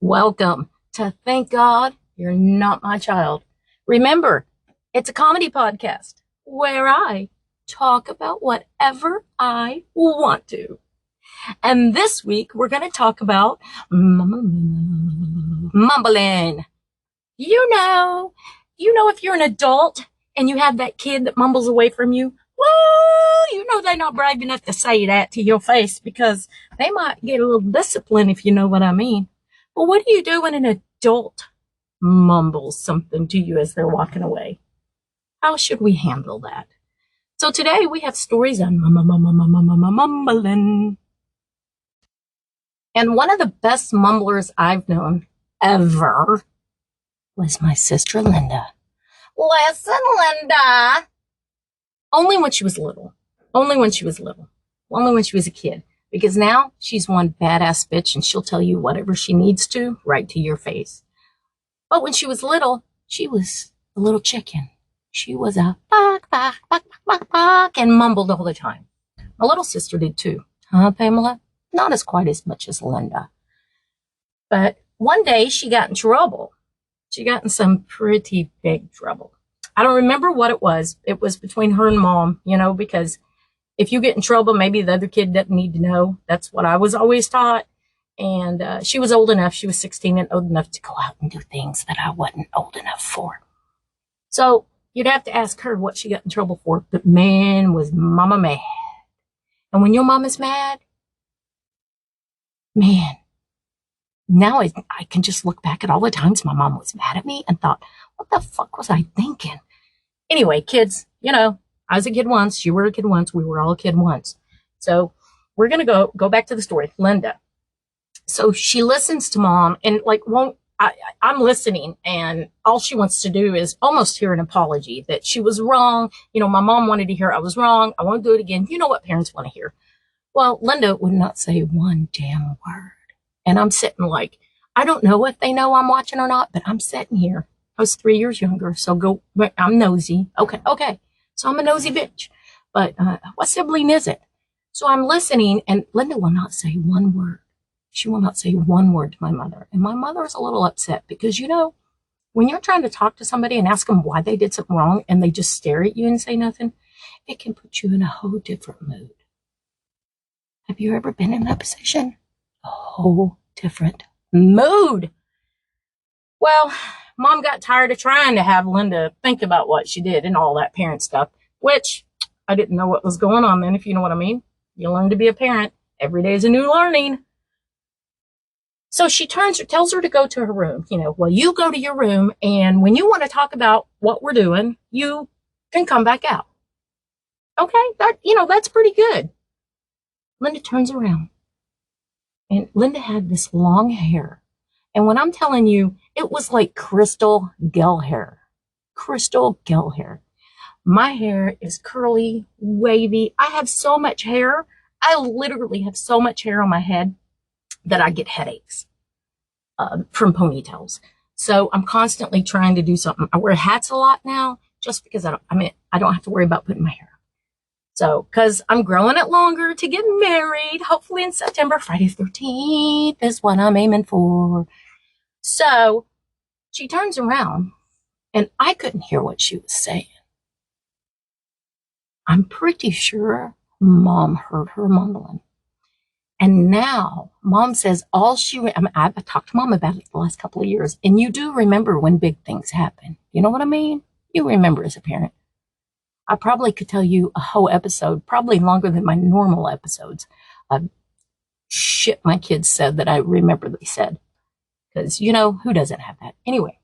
Welcome to Thank God You're Not My Child. Remember, it's a comedy podcast where I talk about whatever I want to. And this week, we're going to talk about mumbling. If you're an adult and you have that kid that mumbles away from you, well, they're not brave enough to say that to your face because they might get a little discipline, if you know what I mean. But what do you do when an adult mumbles something to you as they're walking away? How should we handle that? So today we have stories on mumbling. And one of the best mumblers I've known ever was my sister Linda. Listen, Linda. Only when she was little. Only when she was a kid. Because now she's one badass bitch and she'll tell you whatever she needs to right to your face. But when she was little, she was a little chicken. She was a bark, bark, bark, bark, bark, and mumbled all the time. My little sister did too. Huh, Pamela? Not as quite as much as Linda. But one day she got in trouble. She got in some pretty big trouble. I don't remember what it was. It was between her and mom, because if you get in trouble, maybe the other kid doesn't need to know. That's what I was always taught. And she was old enough. She was 16 and old enough to go out and do things that I wasn't old enough for. So you'd have to ask her what she got in trouble for. But man, was mama mad. And when your mama's mad, man, now I can just look back at all the times my mom was mad at me and thought, what the fuck was I thinking? Anyway, kids, I was a kid once. You were a kid once. We were all a kid once. So we're going to go back to the story. Linda. So she listens to mom and I'm listening and all she wants to do is almost hear an apology that she was wrong. My mom wanted to hear I was wrong. I won't do it again. You know what parents want to hear. Well, Linda would not say one damn word. And I'm sitting I don't know if they know I'm watching or not, but I'm sitting here. I was 3 years younger. So I'm nosy. Okay. So I'm a nosy bitch. But what sibling is it? So I'm listening, and Linda will not say one word. She will not say one word to my mother. And my mother is a little upset because, when you're trying to talk to somebody and ask them why they did something wrong and they just stare at you and say nothing, it can put you in a whole different mood. Have you ever been in that position? A whole different mood. Well, Mom got tired of trying to have Linda think about what she did and all that parent stuff, which I didn't know what was going on then, if you know what I mean. You learn to be a parent. Every day is a new learning. So she tells her to go to her room. You go to your room, and when you want to talk about what we're doing, you can come back out. Okay, that's pretty good. Linda turns around, and Linda had this long hair. And when I'm telling you, it was like crystal gel hair. Crystal gel hair. My hair is curly, wavy. I have so much hair. I literally have so much hair on my head that I get headaches from ponytails. So I'm constantly trying to do something. I wear hats a lot now just because I don't have to worry about putting my hair. So, because I'm growing it longer to get married, hopefully in September. Friday the 13th is what I'm aiming for. So she turns around, and I couldn't hear what she was saying. I'm pretty sure Mom heard her mumbling. And now Mom says I've talked to Mom about it the last couple of years. And you do remember when big things happen. You know what I mean? You remember as a parent. I probably could tell you a whole episode, probably longer than my normal episodes, of shit my kids said that I remember they said. Because, who doesn't have that? Anyway,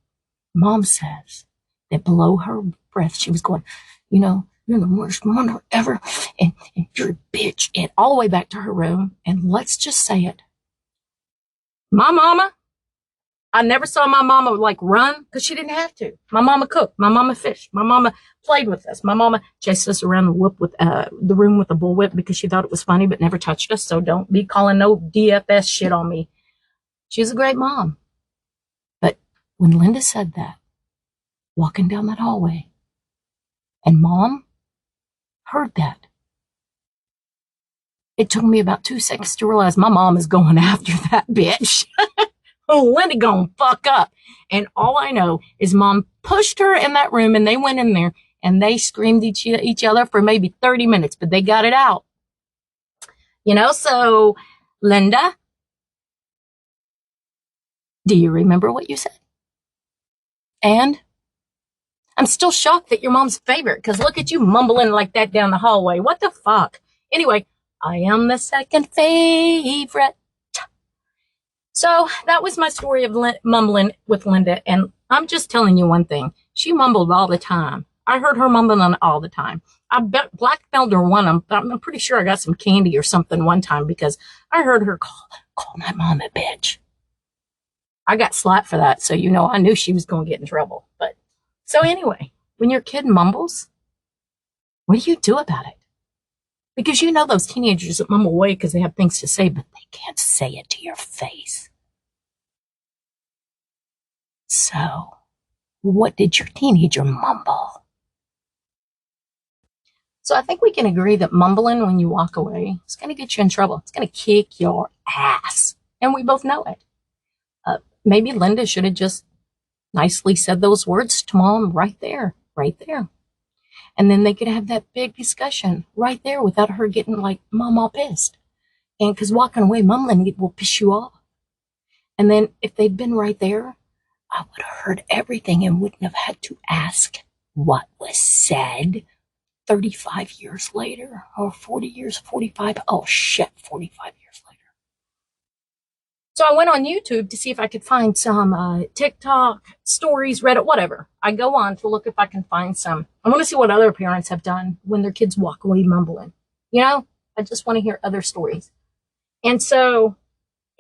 Mom says that below her breath, she was going, you're the worst mother ever, and you're a bitch, and all the way back to her room. And let's just say it. My mama, I never saw my mama run because she didn't have to. My mama cooked. My mama fished. My mama played with us. My mama chased us around the room with a bullwhip because she thought it was funny, but never touched us. So don't be calling no DFS shit on me. She's a great mom. But when Linda said that, walking down that hallway, and Mom heard that, it took me about 2 seconds to realize my mom is going after that bitch. Linda gonna fuck up. And all I know is mom pushed her in that room and they went in there and they screamed at each other for maybe 30 minutes, but they got it out. So Linda, do you remember what you said? And I'm still shocked that your mom's favorite, because look at you mumbling like that down the hallway. What the fuck? Anyway, I am the second favorite. So that was my story of mumbling with Linda. And I'm just telling you one thing. She mumbled all the time. I heard her mumbling all the time. I blackmailed her one. I'm pretty sure I got some candy or something one time because I heard her call my mom a bitch. I got slapped for that. So, I knew she was going to get in trouble. But so anyway, when your kid mumbles, what do you do about it? Because those teenagers that mumble away because they have things to say, but they can't say it to your face. So, what did your teenager mumble? So I think we can agree that mumbling when you walk away is going to get you in trouble. It's going to kick your ass. And we both know it. Maybe Linda should have just nicely said those words to mom right there. And then they could have that big discussion right there without her getting like mom all pissed. And because walking away mumbling will piss you off. And then if they'd been right there, I would have heard everything and wouldn't have had to ask what was said 35 years later or 40 years, 45. Oh shit, 45 years later. So I went on YouTube to see if I could find some TikTok, stories, Reddit, whatever. I go on to look if I can find some. I want to see what other parents have done when their kids walk away mumbling. I just want to hear other stories. And so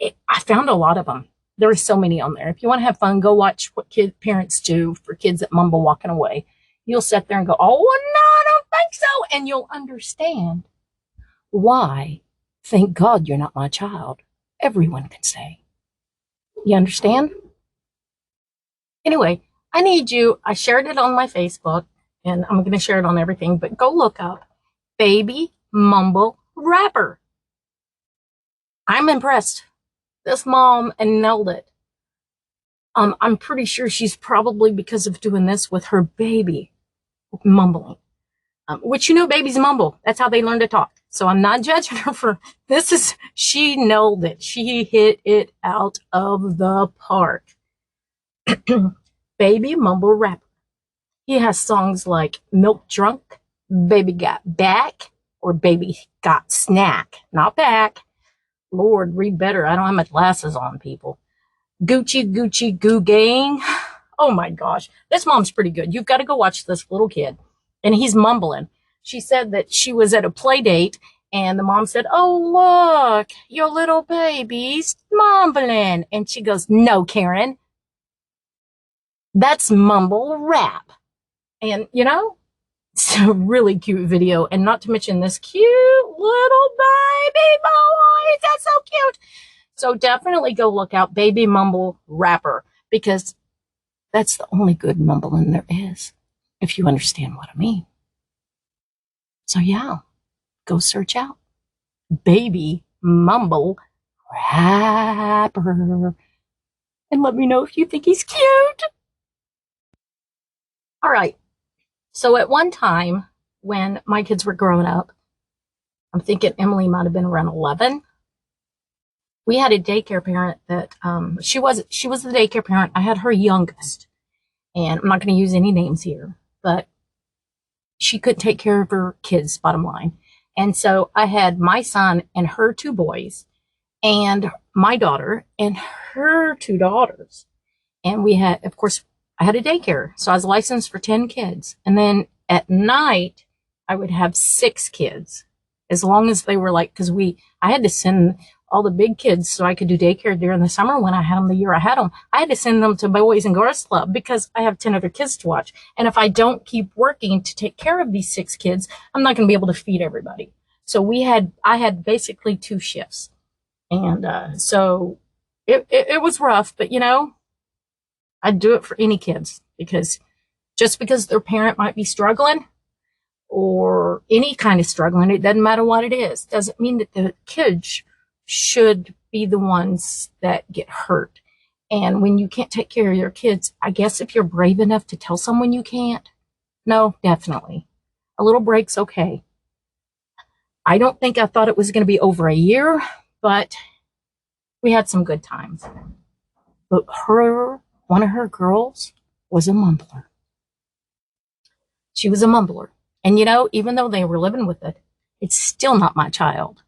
I found a lot of them. There are so many on there. If you want to have fun, go watch what parents do for kids that mumble walking away. You'll sit there and go, oh, no, I don't think so. And you'll understand why. Thank God you're not my child. Everyone can say. You understand? Anyway, I shared it on my Facebook, and I'm going to share it on everything, but go look up Baby Mumble Rapper. I'm impressed. This mom nailed it. I'm pretty sure she's probably because of doing this with her baby mumbling. Which babies mumble. That's how they learn to talk. So I'm not judging her for this. She nailed it. She hit it out of the park. Baby Mumble Rapper. He has songs like Milk Drunk, Baby Got Back, or Baby Got Snack. Not back. Lord, read better. I don't have my glasses on, people. Gucci Goo Gang. Oh my gosh. This mom's pretty good. You've got to go watch this little kid. And he's mumbling. She said that she was at a play date and the mom said, oh, look, your little baby's mumbling. And she goes, no, Karen, that's mumble rap. And, it's a really cute video. And not to mention this cute little baby boy. That's so cute. So definitely go look out Baby Mumble Rapper, because that's the only good mumbling there is, if you understand what I mean. So yeah, go search out Baby Mumble Rapper and let me know if you think he's cute. All right. So at one time when my kids were growing up, I'm thinking Emily might have been around 11. We had a daycare parent that she was the daycare parent. I had her youngest, and I'm not going to use any names here, but she couldn't take care of her kids, bottom line. And so I had my son and her 2 boys, and my daughter and her 2 daughters. And we had, of course, I had a daycare, so I was licensed for 10 kids. And then at night, I would have 6 kids, as long as they were because I had to send all the big kids so I could do daycare during the summer when I had them the year I had them. I had to send them to Boys and Girls Club because I have 10 other kids to watch. And if I don't keep working to take care of these 6 kids, I'm not going to be able to feed everybody. So I had basically 2 shifts. And so it was rough, but I'd do it for any kids, because just because their parent might be struggling or any kind of struggling, it doesn't matter what it is, doesn't mean that the kids should be the ones that get hurt. And when you can't take care of your kids, I guess if you're brave enough to tell someone you can't, no, definitely. A little break's okay. I don't think I thought it was going to be over a year, but we had some good times. But one of her girls was a mumbler. She was a mumbler. And even though they were living with it, it's still not my child.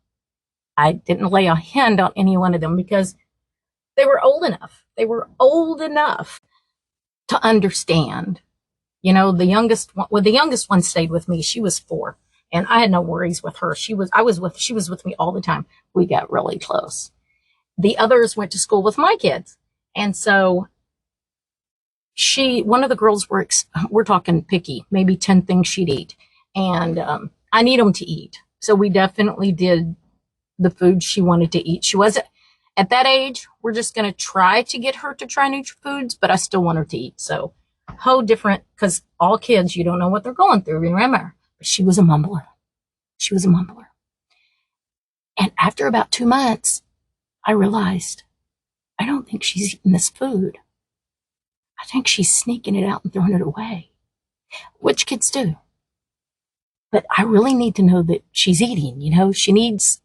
I didn't lay a hand on any one of them because they were old enough. They were old enough to understand. The youngest one stayed with me. She was 4, and I had no worries with her. She was with me all the time. We got really close. The others went to school with my kids. And so one of the girls we're talking picky, maybe 10 things she'd eat. And I need them to eat. So we definitely did the food she wanted to eat. She wasn't at that age. We're just going to try to get her to try new foods, but I still want her to eat. So how different, because all kids, you don't know what they're going through, remember. But she was a mumbler. She was a mumbler. And after about 2 months, I realized, I don't think she's eating this food. I think she's sneaking it out and throwing it away, which kids do. But I really need to know that she's eating, she needs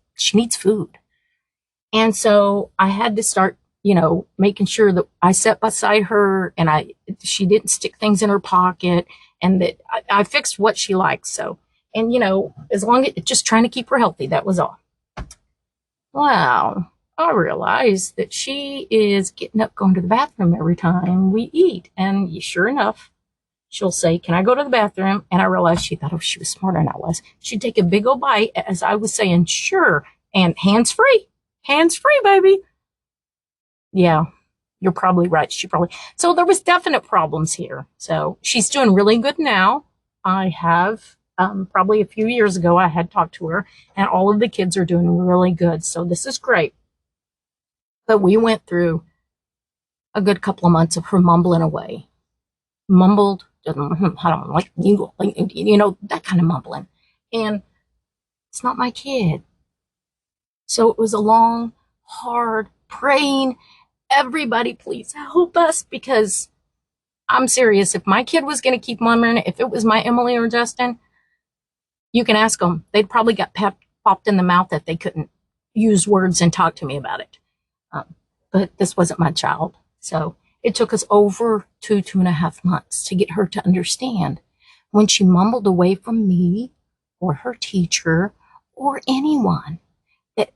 food. And so I had to start, making sure that I sat beside her and she didn't stick things in her pocket, and that I fixed what she likes. So, and as long as just trying to keep her healthy, that was all. Wow. I realized that she is getting up, going to the bathroom every time we eat. And sure enough, she'll say, "Can I go to the bathroom?" And I realized she thought, she was smarter than I was. She'd take a big old bite as I was saying, "Sure." And hands free, baby. Yeah, you're probably right. So there was definite problems here. So she's doing really good now. I have, probably a few years ago, I had talked to her, and all of the kids are doing really good. So this is great. But we went through a good couple of months of her mumbling away. Mumbled, I don't like you, that kind of mumbling. And it's not my kid. So it was a long, hard praying, everybody please help us, because I'm serious. If my kid was going to keep mumbling, if it was my Emily or Justin, you can ask them. They'd probably got popped in the mouth if they couldn't use words and talk to me about it. But this wasn't my child. So it took us over 2.5 months to get her to understand when she mumbled away from me or her teacher or anyone that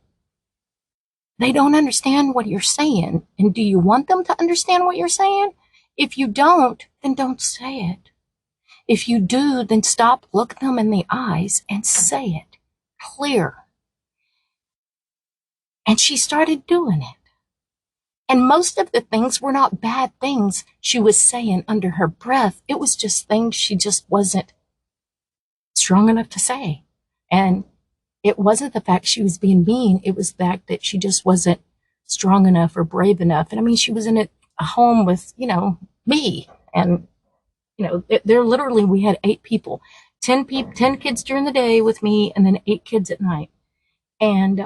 they don't understand what you're saying. And do you want them to understand what you're saying? If you don't, then don't say it. If you do, then stop, look them in the eyes and say it clear. And she started doing it. And most of the things were not bad things she was saying under her breath. It was just things she just wasn't strong enough to say. And it wasn't the fact she was being mean. It was the fact that she just wasn't strong enough or brave enough. And I mean, she was in a home with, me. And, there literally, we had 8 people, 10 kids during the day with me, and then 8 kids at night. And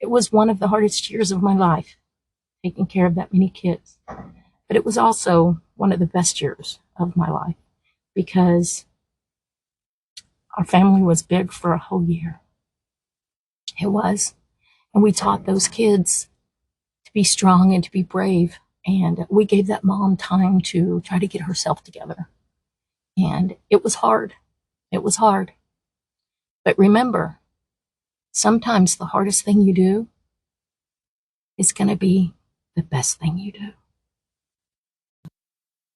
it was one of the hardest years of my life, taking care of that many kids. But it was also one of the best years of my life, because our family was big for a whole year. It was. And we taught those kids to be strong and to be brave. And we gave that mom time to try to get herself together. And it was hard. It was hard. But remember, sometimes the hardest thing you do is going to be the best thing you do.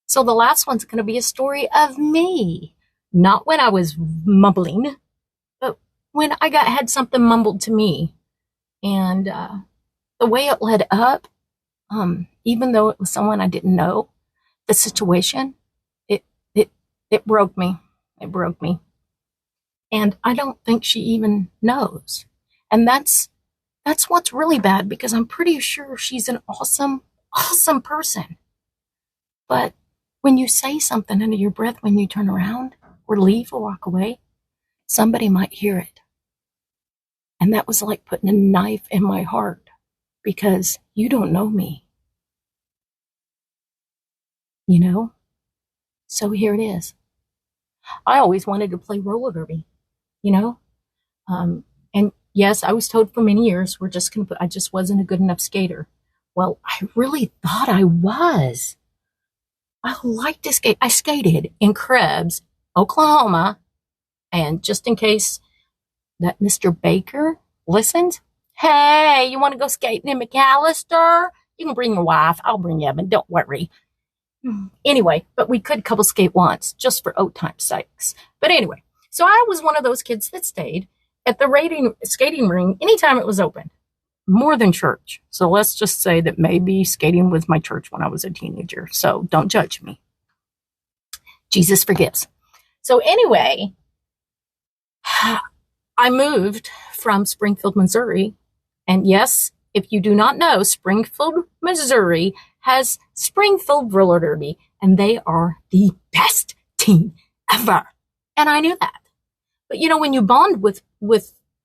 So the last one's going to be a story of me. Not when I was mumbling, but when I had something mumbled to me. And the way it led up, even though it was someone I didn't know, the situation, it broke me. It broke me. And I don't think she even knows. And that's what's really bad, because I'm pretty sure she's an awesome, awesome person. But when you say something under your breath, when you turn around or leave or walk away, somebody might hear it. And that was like putting a knife in my heart, because you don't know me. you know? So here it is. I always wanted to play roller derby, you know? And yes, I was told for many years, I just wasn't a good enough skater. Well, I really thought I was. I liked to skate. I skated in Krebs, Oklahoma. And just in case that Mr. Baker listened, hey, you want to go skating in McAllister? You can bring your wife. I'll bring Evan. Don't worry. Anyway, but we could couple skate once just for old time's sakes. But anyway, so I was one of those kids that stayed at the skating ring anytime it was open, more than church. So let's just say that maybe skating was my church when I was a teenager. So don't judge me. Jesus forgives. So anyway, I moved from Springfield, Missouri. And yes, if you do not know, Springfield, Missouri has Springfield Roller Derby, and they are the best team ever. And I knew that. But you know, when you bond with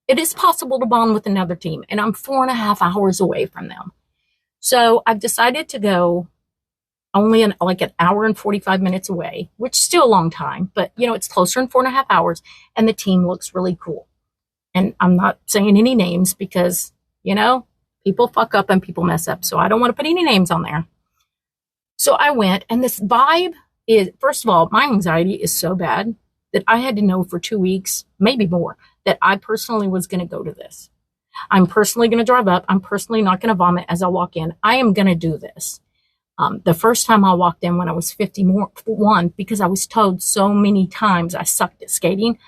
it is possible to bond with another team, and I'm 4.5 hours away from them. So I've decided to go only like an hour and 45 minutes away, which is still a long time, but you know, it's closer than 4.5 hours, and the team looks really cool. And I'm not saying any names because, you know, people fuck up and people mess up. So I don't want to put any names on there. So I went, and this vibe is, first of all, my anxiety is so bad that I had to know for 2 weeks, maybe more, that I personally was going to go to this. I'm personally going to drive up. I'm personally not going to vomit as I walk in. I am going to do this. The first time I walked in when I was 51, because I was told so many times I sucked at skating,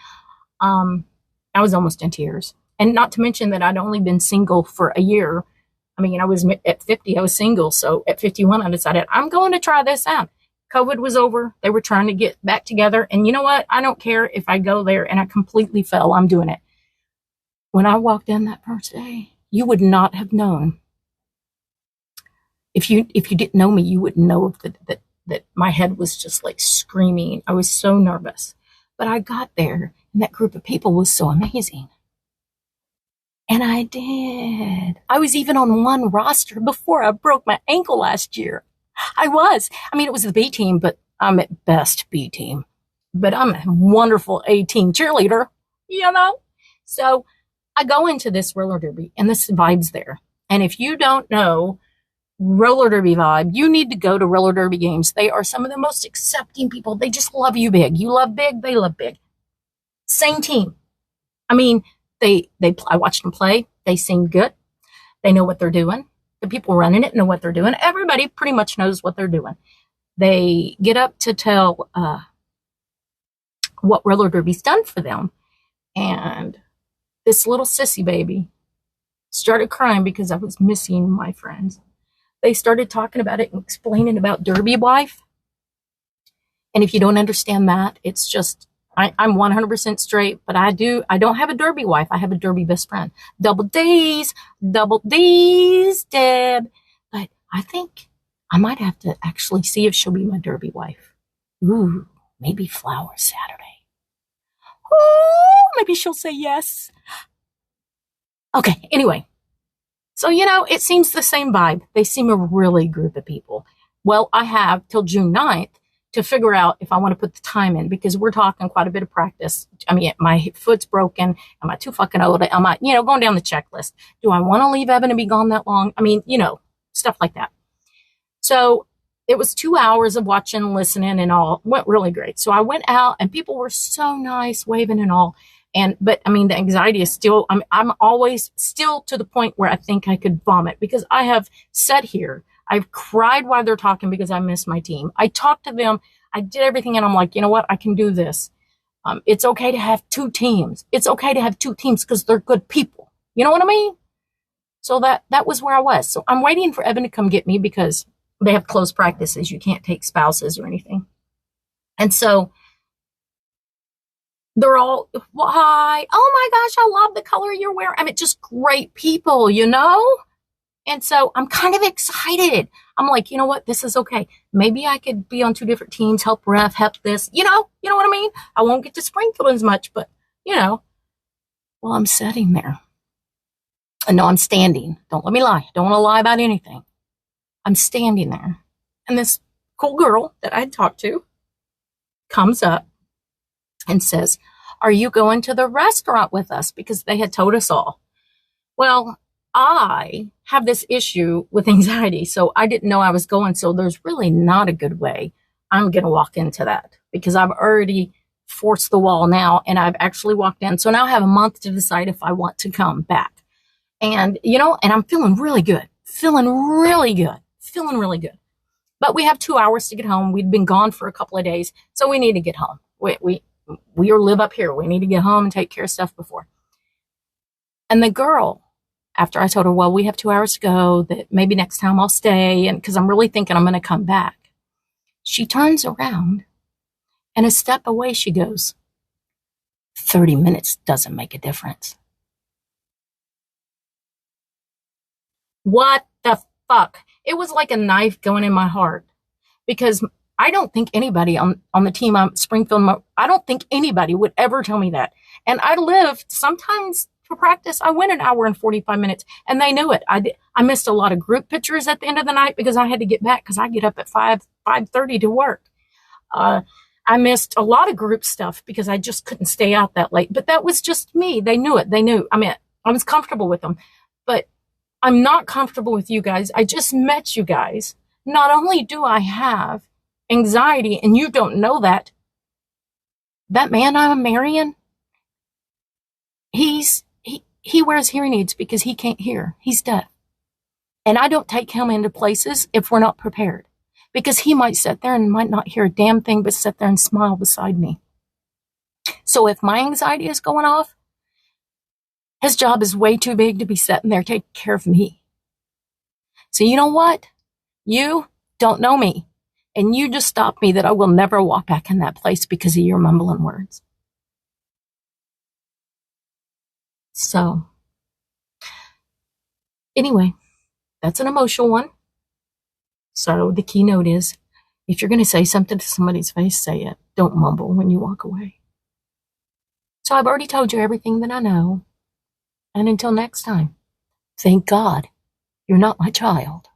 I was almost in tears. And not to mention that I'd only been single for a year. I mean, I was at 50, I was single. So at 51, I decided I'm going to try this out. COVID was over. They were trying to get back together. And you know what? I don't care if I go there and I completely fail. I'm doing it. When I walked in that first day, you would not have known. If you didn't know me, you wouldn't know that my head was just like screaming. I was so nervous. But I got there, and that group of people was so amazing. And I did. I was even on one roster before I broke my ankle last year. I was. I mean, it was the B team, but I'm at best B team. But I'm a wonderful A team cheerleader, you know? So I go into this roller derby, and this vibe's there. And if you don't know roller derby vibe, you need to go to roller derby games. They are some of the most accepting people. They just love you big. You love big, they love big. Same team. I mean, I watched them play. They seem good. They know what they're doing. The people running it know what they're doing. Everybody pretty much knows what they're doing. They get up to tell what roller derby's done for them. And this little sissy baby started crying because I was missing my friends. They started talking about it and explaining about Derby wife. And if you don't understand that, it's just, I'm 100% straight, but I don't have a Derby wife. I have a Derby best friend. Double D's, Deb. But I think I might have to actually see if she'll be my Derby wife. Ooh, maybe Flower Saturday. Ooh, maybe she'll say yes. Okay, anyway. So, you know, it seems the same vibe. They seem a really group of people. Well, I have till June 9th to figure out if I want to put the time in, because we're talking quite a bit of practice. I mean, my foot's broken. Am I too fucking old? Am I, you know, going down the checklist? Do I want to leave Evan and be gone that long? I mean, you know, stuff like that. So it was 2 hours of watching, listening, and all. It went really great. So I went out, and people were so nice, waving and all. But I mean, the anxiety is still, I'm always still to the point where I think I could vomit, because I have sat here. I've cried while they're talking because I miss my team. I talked to them. I did everything. And I'm like, you know what? I can do this. It's okay to have two teams. It's okay to have two teams because they're good people. You know what I mean? So that was where I was. So I'm waiting for Evan to come get me because they have closed practices. You can't take spouses or anything. And so they're all, why? Oh my gosh, I love the color you're wearing. I mean, just great people, you know? And so I'm kind of excited. I'm like, you know what? This is okay. Maybe I could be on two different teams, help ref, help this, you know what I mean? I won't get to Springfield as much, but you know, well, I'm sitting there. And no, I'm standing. Don't let me lie. Don't want to lie about anything. I'm standing there. And this cool girl that I'd talked to comes up and says, "Are you going to the restaurant with us?" Because they had told us all. Well, I have this issue with anxiety, so I didn't know I was going. So there's really not a good way I'm going to walk into that because I've already forced the wall now and I've actually walked in. So now I have a month to decide if I want to come back. And, and I'm feeling really good, feeling really good. But we have 2 hours to get home. We'd been gone for a couple of days, so we need to get home. We live up here. We need to get home and take care of stuff before. And the girl, after I told her, well, we have 2 hours to go, that maybe next time I'll stay, and because I'm really thinking I'm going to come back, she turns around and a step away she goes, 30 minutes doesn't make a difference. What the fuck? It was like a knife going in my heart because I don't think anybody on the team, Springfield, I don't think anybody would ever tell me that. And I lived sometimes for practice. I went an hour and 45 minutes and they knew it. I missed a lot of group pictures at the end of the night because I had to get back because I get up at 5:30 to work. I missed a lot of group stuff because I just couldn't stay out that late, but that was just me. They knew it. They knew. I mean, I was comfortable with them, but I'm not comfortable with you guys. I just met you guys. Not only do I have anxiety and you don't know that man I'm marrying, he wears hearing aids because he can't hear. He's deaf. And I don't take him into places if we're not prepared because he might sit there and might not hear a damn thing but sit there and smile beside me. So if my anxiety is going off, his job is way too big to be sitting there taking care of me. So you know what? You don't know me. And you just stopped me that I will never walk back in that place because of your mumbling words. So, anyway, that's an emotional one. So the keynote is, if you're going to say something to somebody's face, say it. Don't mumble when you walk away. So I've already told you everything that I know. And until next time, thank God you're not my child.